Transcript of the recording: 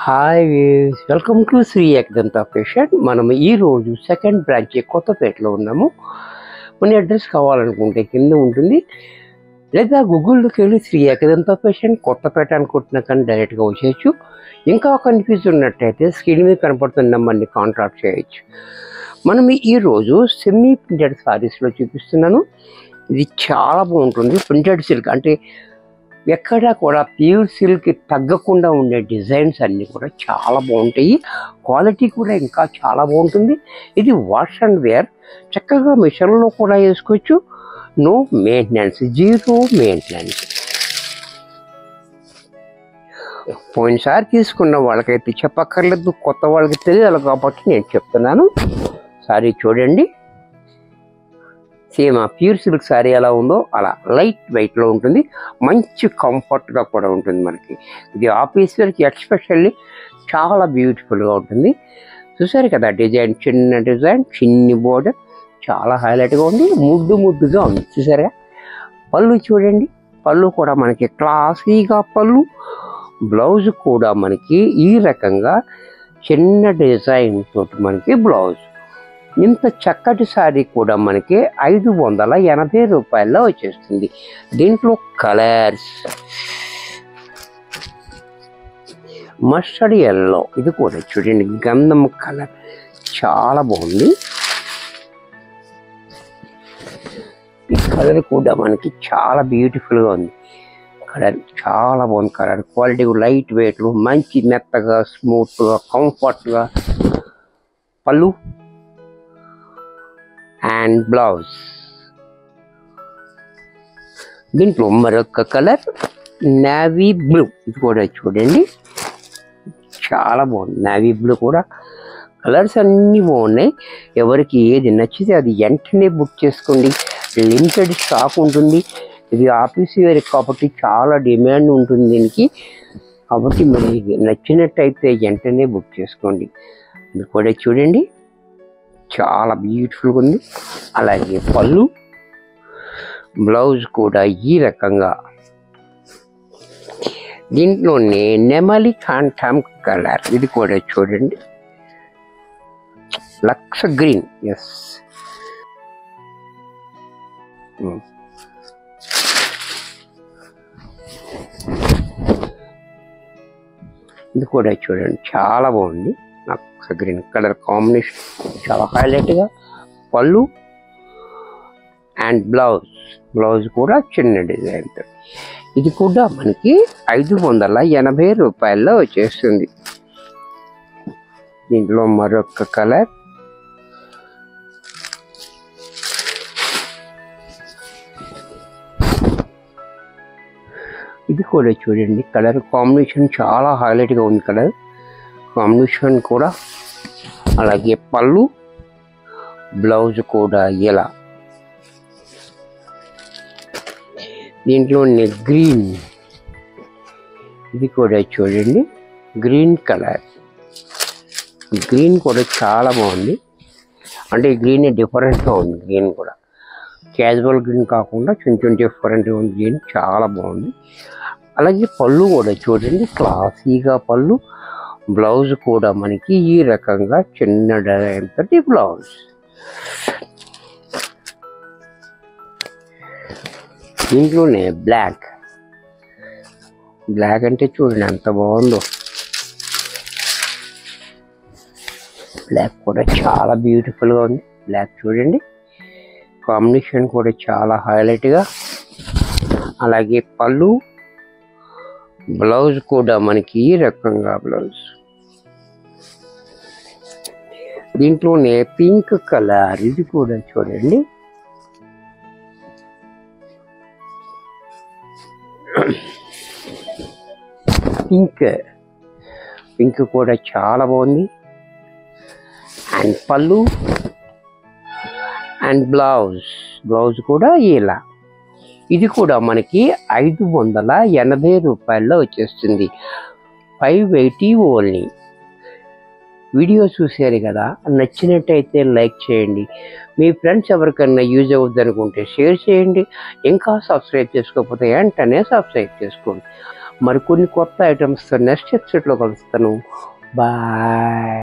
Hi welcome to Shri Ekadanta fashion. మనం ఈరోజు second branch కొత్తపేటలో ఉన్నాము. మన అడ్రస్ కావాలనుకుంటే కింద ఉంటుంది, లేదా గూగుల్లోకి వెళ్ళి శ్రీ ఏకదంత ఫ్యాషన్ కొత్తపేట అనుకుంటున్నా కానీ డైరెక్ట్గా వచ్చేయచ్చు. ఇంకా కన్ఫ్యూజ్ ఉన్నట్టయితే స్క్రీన్ మీద కనపడుతున్న నెంబర్ని కాంటాక్ట్ చేయొచ్చు. మనం ఈరోజు సెమీ ప్రింటెడ్ సారీస్లో చూపిస్తున్నాను. ఇది చాలా బాగుంటుంది. ప్రింటెడ్ సిల్క్ అంటే ఎక్కడా కూడా ప్యూర్ సిల్క్ తగ్గకుండా ఉండే డిజైన్స్ అన్నీ కూడా చాలా బాగుంటాయి. క్వాలిటీ కూడా ఇంకా చాలా బాగుంటుంది. ఇది వాష్ అండ్ వేర్, చక్కగా మిషన్లో కూడా వేసుకోవచ్చు. No maintenance, zero maintenance. పోయినసారి తీసుకున్న వాళ్ళకైతే చెప్పక్కర్లేదు, కొత్త వాళ్ళకి తెలియాలి కాబట్టి నేను చెప్తున్నాను. సారీ చూడండి, సేమ్ ఆ ప్యూర్ సిల్క్ శారీ ఎలా ఉందో అలా లైట్ వెయిట్లో ఉంటుంది. మంచి కంఫర్ట్గా కూడా ఉంటుంది. మనకి ఇది ఆఫీస్ వేర్కి ఎస్పెషల్లీ చాలా బ్యూటిఫుల్గా ఉంటుంది. చూసారు కదా డిజైన్, చిన్న డిజైన్, చిన్ని బోర్డర్, చాలా హైలైట్గా ఉంది. ముద్దుగా ఉంది. చూసారా పళ్ళు చూడండి, పళ్ళు కూడా మనకి క్లాసీగా పళ్ళు. బ్లౌజ్ కూడా మనకి ఈ రకంగా చిన్న డిజైన్ తోటి మనకి బ్లౌజ్. ఇంత చక్కటి శారీ కూడా మనకి 580 రూపాయల్లో వచ్చేస్తుంది. దీంట్లో కలర్స్ మస్టర్డ్ ఎల్లో, ఇది కూడా చూడండి గంధం కలర్, చాలా బాగుంది. ఈ కలర్ కూడా మనకి చాలా బ్యూటిఫుల్గా ఉంది. కలర్ చాలా బాగుంది. కలర్ క్వాలిటీ లైట్ వెయిట్లో, మంచి మెత్తగా, స్మూత్గా, కంఫర్ట్గా. పళ్ళు అండ్ బ్లౌజ్. దీంట్లో మరొక కలర్ నేవీ బ్లూ, ఇది కూడా చూడండి చాలా బాగుంది. నేవీ బ్లూ కూడా కలర్స్ అన్నీ బాగున్నాయి. ఎవరికి ఏది నచ్చితే అది వెంటనే బుక్ చేసుకోండి. లిమిటెడ్ స్టాక్ ఉంటుంది. ఇది ఆఫీస్ వేర్ కాబట్టి చాలా డిమాండ్ ఉంటుంది దీనికి. కాబట్టి మీరు నచ్చినట్టయితే వెంటనే బుక్ చేసుకోండి. ఇది కూడా చూడండి చాలా బ్యూటిఫుల్గా ఉంది. అలాగే పళ్ళు, బ్లౌజ్ కూడా ఈ రకంగా. దీంట్లోనే నెమలి కాంటామ్ కలర్, ఇది కూడా చూడండి లక్స్ గ్రీన్. ఎస్, ఇది కూడా చూడండి చాలా బాగుంది. గ్రీన్ కలర్ కాంబినేషన్ చాలా హైలైట్గా. పళ్ళు అండ్ బ్లౌజ్ కూడా చిన్న డిజైన్తో. ఇది కూడా మనకి 580 రూపాయల్లో వచ్చేస్తుంది. దీంట్లో మరొక కలర్ ఇది కూడా చూడండి కలర్ కాంబినేషన్ చాలా హైలైట్గా ఉంది. కలర్ కాంబినేషన్ కూడా. అలాగే పళ్ళు, బ్లౌజ్ కూడా ఇలా. దీంట్లోనే గ్రీన్, ఇది కూడా చూడండి గ్రీన్ కలర్. గ్రీన్ కూడా చాలా బాగుంది. అంటే ఈ గ్రీన్ డిఫరెంట్గా ఉంది. గ్రీన్ కూడా క్యాజువల్ గ్రీన్ కాకుండా కొంచెం డిఫరెంట్గా ఉంది. గ్రీన్ చాలా బాగుంది. అలాగే పళ్ళు కూడా చూడండి క్లాసీగా పళ్ళు. బ్లౌజ్ కూడా మనకి ఈ రకంగా చిన్న డిజైన్ తోటి బ్లౌజ్. దీంట్లోనే బ్లాక్ అంటే చూడండి ఎంత బాగుందో. బ్లాక్ కూడా చాలా బ్యూటిఫుల్గా ఉంది. బ్లాక్ చూడండి కాంబినేషన్ కూడా చాలా హైలైట్గా. అలాగే పళ్ళు, బ్లౌజ్ కూడా మనకి ఈ రకంగా బ్లౌజ్. దీంట్లోనే పింక్ కలర్, ఇది కూడా చూడండి పింక్ కూడా చాలా బాగుంది. అండ్ పళ్ళు అండ్ బ్లౌజ్ కూడా ఇలా. ఇది కూడా మనకి 580 రూపాయల్లో వచ్చేస్తుంది. 580 ఓన్లీ. వీడియో చూసారు కదా, నచ్చినట్టయితే లైక్ చేయండి. మీ ఫ్రెండ్స్ ఎవరికన్నా యూజ్ అవుద్ది అనుకుంటే షేర్ చేయండి. ఇంకా సబ్స్క్రైబ్ చేసుకోకపోతే వెంటనే సబ్స్క్రైబ్ చేసుకోండి. మరికొన్ని కొత్త ఐటమ్స్తో నెక్స్ట్ ఎపిసోడ్లో కలుస్తాను. బాయ్.